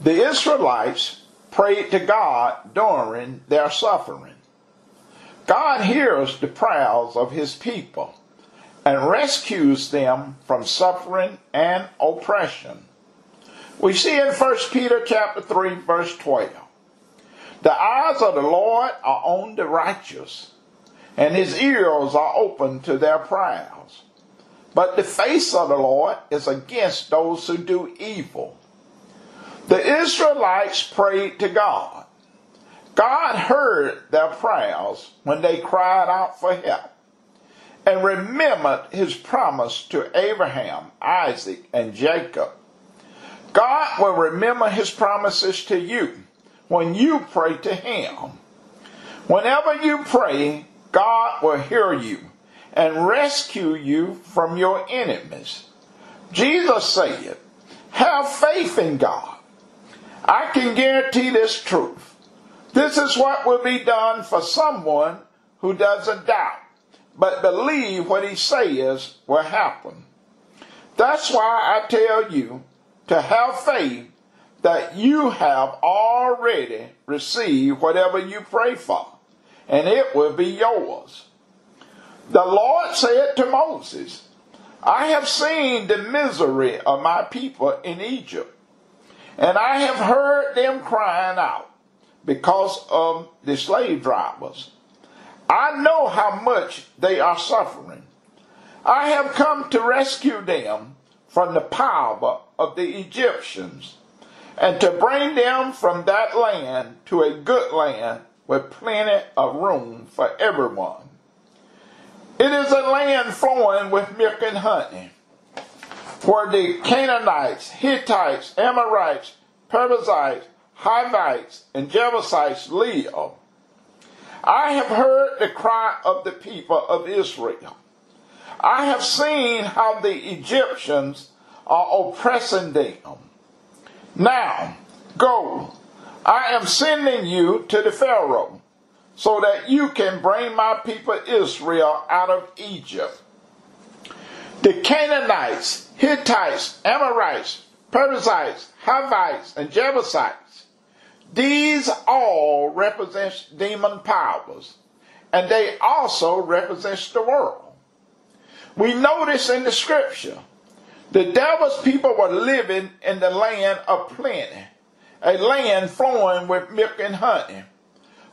The Israelites prayed to God during their suffering. God hears the prayers of his people and rescues them from suffering and oppression. We see in 1 Peter chapter 3, verse 12, the eyes of the Lord are on the righteous, and his ears are open to their prayers. But the face of the Lord is against those who do evil. The Israelites prayed to God. God heard their prayers when they cried out for help and remembered his promise to Abraham, Isaac, and Jacob. God will remember his promises to you when you pray to him. Whenever you pray, God will hear you and rescue you from your enemies. Jesus said, "Have faith in God." I can guarantee this truth. This is what will be done for someone who doesn't doubt, but believe what he says will happen. That's why I tell you to have faith that you have already received whatever you pray for, and it will be yours. The Lord said to Moses, "I have seen the misery of my people in Egypt, and I have heard them crying out because of the slave drivers. I know how much they are suffering. I have come to rescue them from the power of the Egyptians and to bring them from that land to a good land with plenty of room for everyone. It is a land flowing with milk and honey, where the Canaanites, Hittites, Amorites, Perizzites, Hivites, and Jebusites live. I have heard the cry of the people of Israel. I have seen how the Egyptians are oppressing them. Now, go, I am sending you to the Pharaoh, so that you can bring my people Israel out of Egypt." The Canaanites, Hittites, Amorites, Perizzites, Hivites, and Jebusites, these all represent demon powers, and they also represent the world. We notice in the scripture, the devil's people were living in the land of plenty, a land flowing with milk and honey,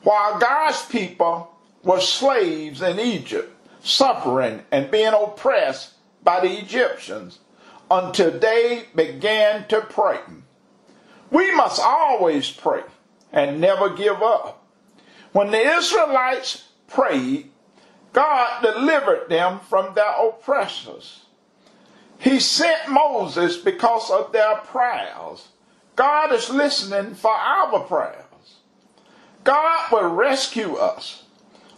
while God's people were slaves in Egypt, suffering and being oppressed by the Egyptians until they began to pray. We must always pray and never give up. When the Israelites prayed, God delivered them from their oppressors. He sent Moses because of their prayers. God is listening for our prayers. God will rescue us.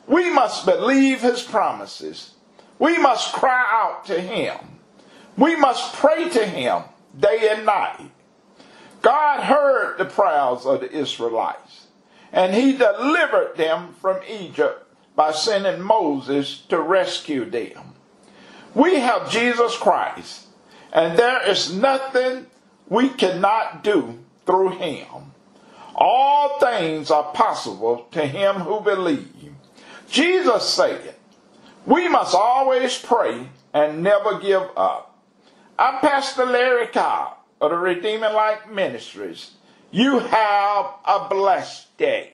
We must believe his promises. We must cry out to him. We must pray to him day and night. God heard the prayers of the Israelites, and he delivered them from Egypt by sending Moses to rescue them. We have Jesus Christ, and there is nothing we cannot do through him. All things are possible to him who believes. Jesus said, we must always pray and never give up. I'm Pastor Larry Cobb of the Redeeming Life Ministries. You have a blessed day.